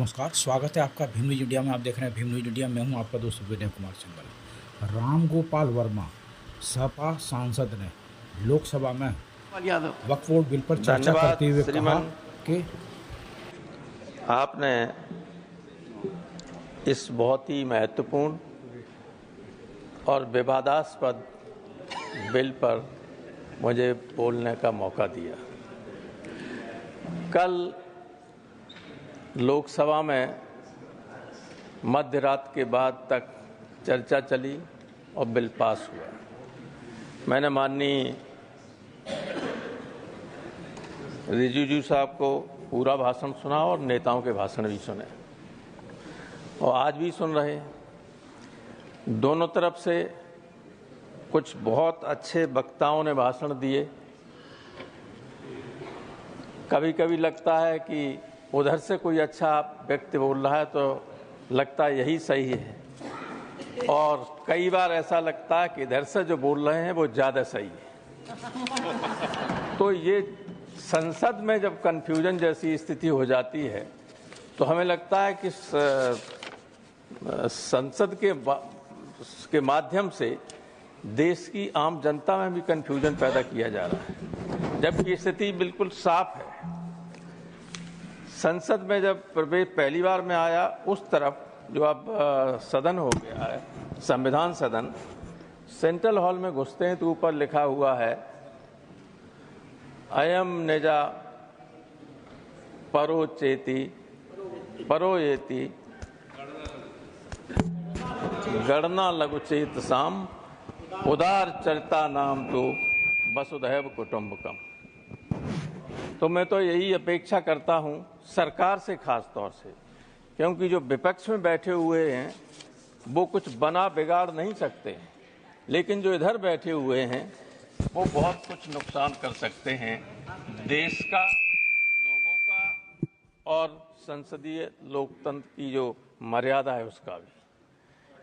नमस्कार, स्वागत है आपका भीम न्यूज इंडिया में। आप देख रहे हैं भीम न्यूज इंडिया। मैं हूं आपका दोस्त विनय कुमार सिंघल। रामगोपाल वर्मा सपा सांसद ने लोकसभा में वक्फ बोर्ड बिल पर चर्चा करते हुए कहा कि आपने इस बहुत ही महत्वपूर्ण और विवादास्पद बिल पर मुझे बोलने का मौका दिया। कल लोकसभा में मध्य रात के बाद तक चर्चा चली और बिल पास हुआ। मैंने माननीय रिजिजू साहब को पूरा भाषण सुना और नेताओं के भाषण भी सुने और आज भी सुन रहे हैं। दोनों तरफ से कुछ बहुत अच्छे वक्ताओं ने भाषण दिए। कभी कभी लगता है कि उधर से कोई अच्छा व्यक्ति बोल रहा है तो लगता है यही सही है, और कई बार ऐसा लगता है कि इधर से जो बोल रहे हैं वो ज़्यादा सही है। तो ये संसद में जब कन्फ्यूजन जैसी स्थिति हो जाती है तो हमें लगता है कि संसद के माध्यम से देश की आम जनता में भी कन्फ्यूजन पैदा किया जा रहा है, जबकि स्थिति बिल्कुल साफ है। संसद में जब प्रवेश पहली बार में आया, उस तरफ जो अब सदन हो गया है, संविधान सदन, सेंट्रल हॉल में घुसते हैं तो ऊपर लिखा हुआ है अयम निजा परोचेति परोयेति गणना लघुचेत साम उदार चरिता नाम तो वसुधैव कुटुंबकम। तो मैं तो यही अपेक्षा करता हूं सरकार से, खास तौर से, क्योंकि जो विपक्ष में बैठे हुए हैं वो कुछ बना बिगाड़ नहीं सकते, लेकिन जो इधर बैठे हुए हैं वो बहुत कुछ नुकसान कर सकते हैं देश का, लोगों का और संसदीय लोकतंत्र की जो मर्यादा है उसका भी।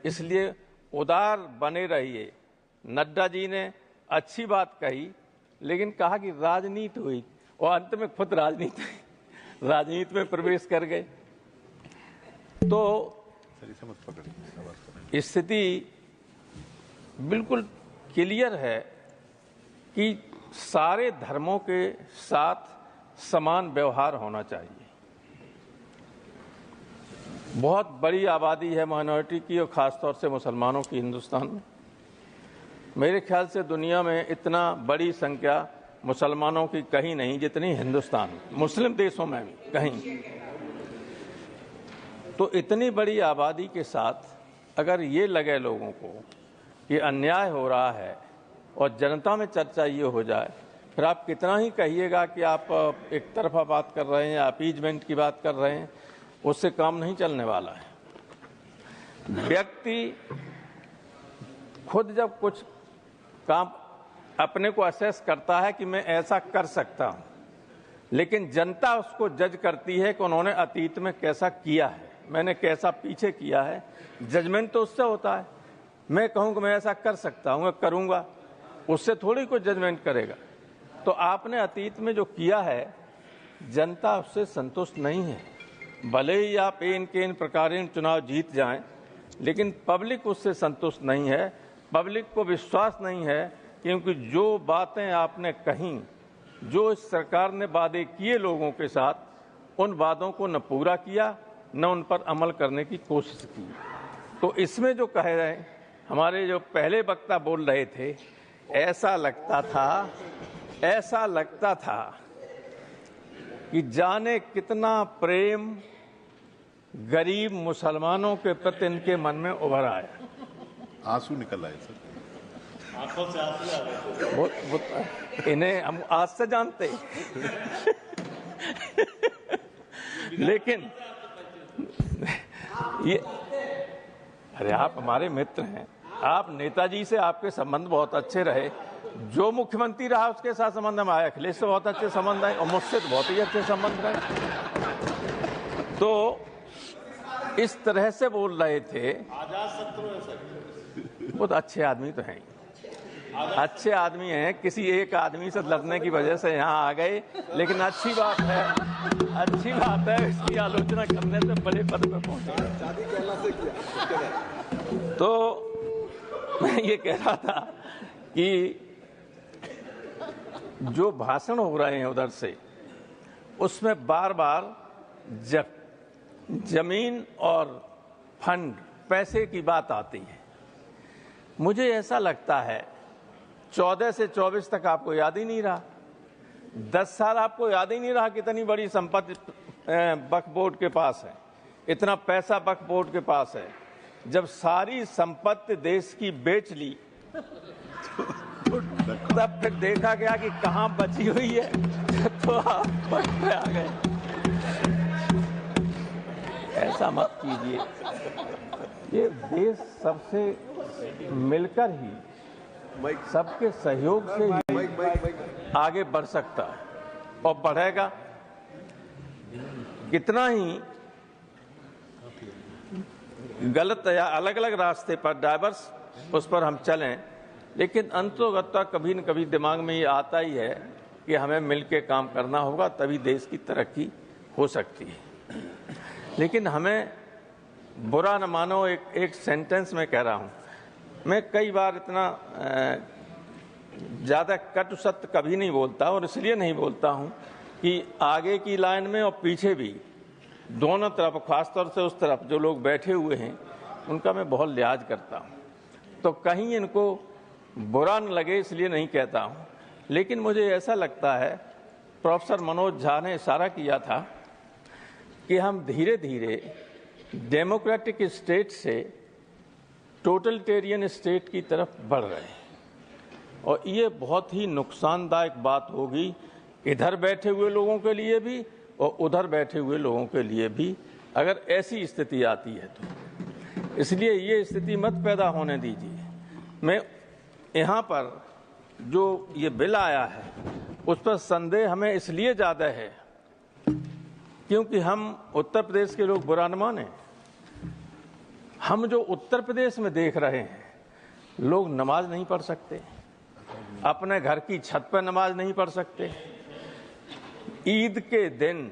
इसलिए उदार बने रहिए। नड्डा जी ने अच्छी बात कही, लेकिन कहा कि राजनीति हुई और अंत में खुद राजनीति में प्रवेश कर गए। तो स्थिति बिल्कुल क्लियर है कि सारे धर्मों के साथ समान व्यवहार होना चाहिए। बहुत बड़ी आबादी है माइनॉरिटी की और खासतौर से मुसलमानों की हिंदुस्तान में। मेरे ख्याल से दुनिया में इतना बड़ी संख्या मुसलमानों की कहीं नहीं जितनी हिंदुस्तान में, मुस्लिम देशों में भी कहीं। तो इतनी बड़ी आबादी के साथ अगर ये लगे लोगों को कि अन्याय हो रहा है और जनता में चर्चा ये हो जाए, फिर आप कितना ही कहिएगा कि आप एक तरफा बात कर रहे हैं या अपीजमेंट की बात कर रहे हैं, उससे काम नहीं चलने वाला है। व्यक्ति खुद जब कुछ काम अपने को असेस करता है कि मैं ऐसा कर सकता हूं, लेकिन जनता उसको जज करती है कि उन्होंने अतीत में कैसा किया है, मैंने कैसा पीछे किया है। जजमेंट तो उससे होता है। मैं कहूं कि मैं ऐसा कर सकता हूं, करूंगा, उससे थोड़ी कोई जजमेंट करेगा। तो आपने अतीत में जो किया है, जनता उससे संतुष्ट नहीं है। भले ही आप इन के इन प्रकारेण चुनाव जीत जाएं, लेकिन पब्लिक उससे संतुष्ट नहीं है। पब्लिक को विश्वास नहीं है, क्योंकि जो बातें आपने कहीं, जो इस सरकार ने वादे किए लोगों के साथ, उन वादों को न पूरा किया न उन पर अमल करने की कोशिश की। तो इसमें जो कह रहे हैं, हमारे जो पहले वक्ता बोल रहे थे, ऐसा लगता था कि जाने कितना प्रेम गरीब मुसलमानों के प्रति इनके मन में उभर आया। आंसू निकल आए सर, आंखों से आंसू आ गए। इन्हें हम आज से जानते लेकिन ये, अरे आप हमारे मित्र हैं, आप नेताजी से आपके संबंध बहुत अच्छे रहे। जो मुख्यमंत्री रहा उसके साथ संबंध में आए, अखिलेश से बहुत अच्छे संबंध रहे और मुझसे तो बहुत ही अच्छे संबंध रहे। तो इस तरह से बोल रहे थे, आजाद शत्रु है सर, बहुत अच्छे आदमी तो हैं। अच्छे आदमी हैं, किसी एक आदमी से लड़ने की वजह से यहाँ आ गए, लेकिन अच्छी बात है इसकी आलोचना करने से बड़े पद पर पहुंचे। तो मैं ये कह रहा था कि जो भाषण हो रहे हैं उधर से, उसमें बार बार जमीन और फंड, पैसे की बात आती है। मुझे ऐसा लगता है 14 से 24 तक आपको याद ही नहीं रहा, 10 साल आपको याद ही नहीं रहा कितनी बड़ी संपत्ति वक्फ बोर्ड के पास है, इतना पैसा वक्फ बोर्ड के पास है। जब सारी संपत्ति देश की बेच ली तब फिर देखा गया कि कहां बची हुई है, तो आप वक्त पे आ गए। ऐसा मत कीजिए, ये देश सबसे मिलकर ही, सबके सहयोग से ही आगे बढ़ सकता है और बढ़ेगा। कितना ही गलत या अलग अलग रास्ते पर डाइवर्स उस पर हम चलें, लेकिन अंततोगत्वा कभी न कभी दिमाग में ये आता ही है कि हमें मिलकर काम करना होगा, तभी देश की तरक्की हो सकती है। लेकिन हमें बुरा न मानो, एक सेंटेंस में कह रहा हूँ, मैं कई बार इतना ज़्यादा कटु सत्य कभी नहीं बोलता, और इसलिए नहीं बोलता हूँ कि आगे की लाइन में और पीछे भी दोनों तरफ, खासतौर से उस तरफ जो लोग बैठे हुए हैं, उनका मैं बहुत लिहाज करता हूँ, तो कहीं इनको बुरा न लगे इसलिए नहीं कहता हूँ। लेकिन मुझे ऐसा लगता है, प्रोफेसर मनोज झा ने इशारा किया था कि हम धीरे धीरे डेमोक्रेटिक स्टेट से टोटलिटेरियन स्टेट की तरफ बढ़ रहे हैं, और ये बहुत ही नुकसानदायक बात होगी इधर बैठे हुए लोगों के लिए भी और उधर बैठे हुए लोगों के लिए भी, अगर ऐसी स्थिति आती है तो। इसलिए ये स्थिति मत पैदा होने दीजिए। मैं यहाँ पर जो ये बिल आया है उस पर संदेह हमें इसलिए ज़्यादा है क्योंकि हम उत्तर प्रदेश के लोग बुरा न माने, हम जो उत्तर प्रदेश में देख रहे हैं, लोग नमाज नहीं पढ़ सकते, अपने घर की छत पर नमाज नहीं पढ़ सकते। ईद के दिन,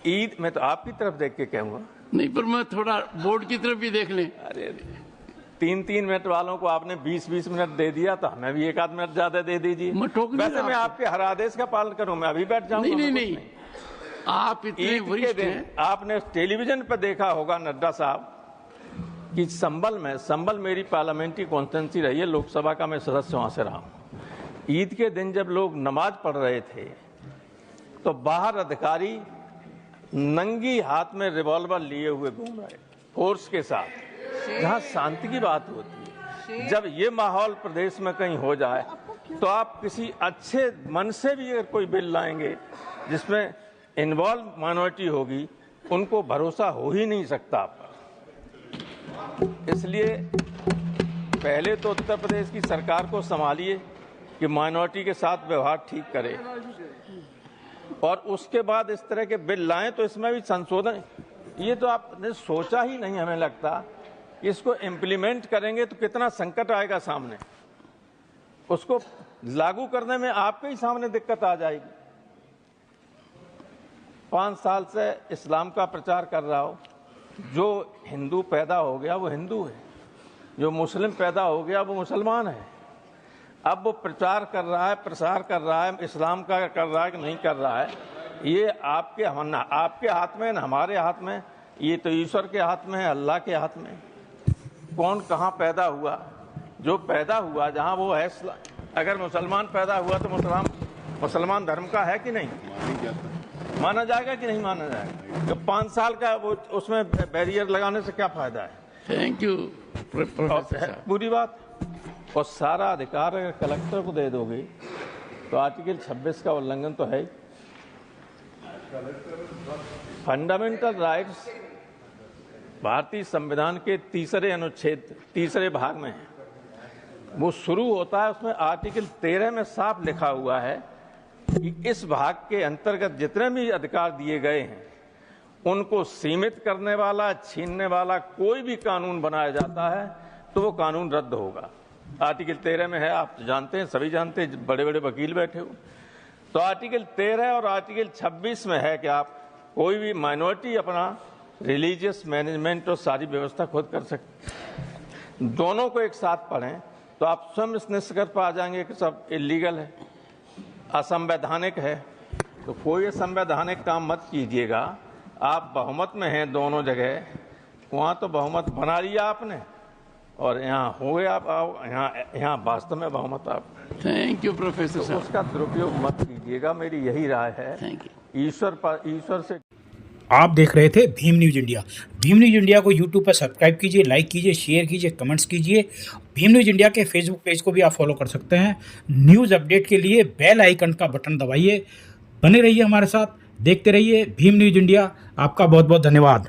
ईद, मैं तो आपकी तरफ देख के कहूँगा, नहीं पर मैं थोड़ा बोर्ड की तरफ भी देख लें। अरे 3-3 मिनट वालों को आपने 20-20 मिनट दे दिया, तो हमें भी 1 आध मिनट ज्यादा दे दीजिए। वैसे मैं आपके हर आदेश का पालन करूं, मैं अभी बैठ जाऊंगा। नहीं, आप इतने वरिष्ठ हैं। आपने टेलीविजन पर देखा होगा नड्डा साहब कि संबल मेरी पार्लियामेंट्री कॉन्स्टिट्यूंसी रही है, लोकसभा का मैं सदस्य वहां से रहा हूं। ईद के दिन जब लोग नमाज पढ़ रहे थे तो बाहर अधिकारी नंगी हाथ में रिवॉल्वर लिए हुए घूम रहे, फोर्स के साथ, जहां शांति की बात होती है। जब ये माहौल प्रदेश में कहीं हो जाए तो आप किसी अच्छे मन से भी अगर कोई बिल लाएंगे जिसमें इन्वॉल्व माइनॉरिटी होगी, उनको भरोसा हो ही नहीं सकता आप पर। इसलिए पहले तो उत्तर प्रदेश की सरकार को संभालिए कि माइनॉरिटी के साथ व्यवहार ठीक करे, और उसके बाद इस तरह के बिल लाएं तो इसमें भी संशोधन। ये तो आपने सोचा ही नहीं, हमें लगता इसको इम्प्लीमेंट करेंगे तो कितना संकट आएगा सामने, उसको लागू करने में आपके ही सामने दिक्कत आ जाएगी। 5 साल से इस्लाम का प्रचार कर रहा हो, जो हिंदू पैदा हो गया वो हिंदू है, जो मुस्लिम पैदा हो गया वो मुसलमान है। अब वो प्रचार कर रहा है, प्रसार कर रहा है, इस्लाम का कर रहा है कि नहीं कर रहा है, ये आपके हाथ में, हमारे हाथ में, ये तो ईश्वर के हाथ में है, अल्लाह के हाथ में। कौन कहाँ पैदा हुआ, जो पैदा हुआ जहाँ वो है, अगर मुसलमान पैदा हुआ तो मुसलमान धर्म का है कि नहीं, माना जाएगा कि नहीं माना जाएगा। तो 5 साल का वो उसमें बैरियर लगाने से क्या फायदा है। Thank you professor. पूरी बात, और सारा अधिकार अगर कलेक्टर को दे दोगे तो आर्टिकल 26 का उल्लंघन तो है ही। फंडामेंटल राइट्स भारतीय संविधान के 3रे अनुच्छेद 3रे भाग में है, वो शुरू होता है, उसमें आर्टिकल 13 में साफ लिखा हुआ है कि इस भाग के अंतर्गत जितने भी अधिकार दिए गए हैं उनको सीमित करने वाला, छीनने वाला कोई भी कानून बनाया जाता है तो वो कानून रद्द होगा। आर्टिकल 13 में है, आप जानते हैं, सभी जानते हैं, बड़े बड़े वकील बैठे हो। तो आर्टिकल 13 और आर्टिकल 26 में है कि आप कोई भी माइनॉरिटी अपना रिलीजियस मैनेजमेंट और सारी व्यवस्था खुद कर सकते। दोनों को एक साथ पढ़ें तो आप स्वयं इस निष्कर्ष पर आ जाएंगे कि सब इलीगल है, असंवैधानिक है। तो कोई असंवैधानिक काम मत कीजिएगा। आप बहुमत में हैं दोनों जगह, वहाँ तो बहुमत बना लिया आपने और यहाँ हो गए आप, यहाँ वास्तव में बहुमत आप। थैंक यू प्रोफेसर तो साहब। उसका दुरुपयोग मत कीजिएगा, मेरी यही राय है। Thank you. ईश्वर से आप देख रहे थे Bhim news India. Bhim news India को यूट्यूब पर सब्सक्राइब कीजिए, लाइक कीजिए, शेयर कीजिए, कमेंट्स कीजिए। भीम न्यूज़ इंडिया के फेसबुक पेज को भी आप फॉलो कर सकते हैं। न्यूज़ अपडेट के लिए बेल आइकन का बटन दबाइए। बने रहिए हमारे साथ, देखते रहिए भीम न्यूज़ इंडिया। आपका बहुत बहुत धन्यवाद।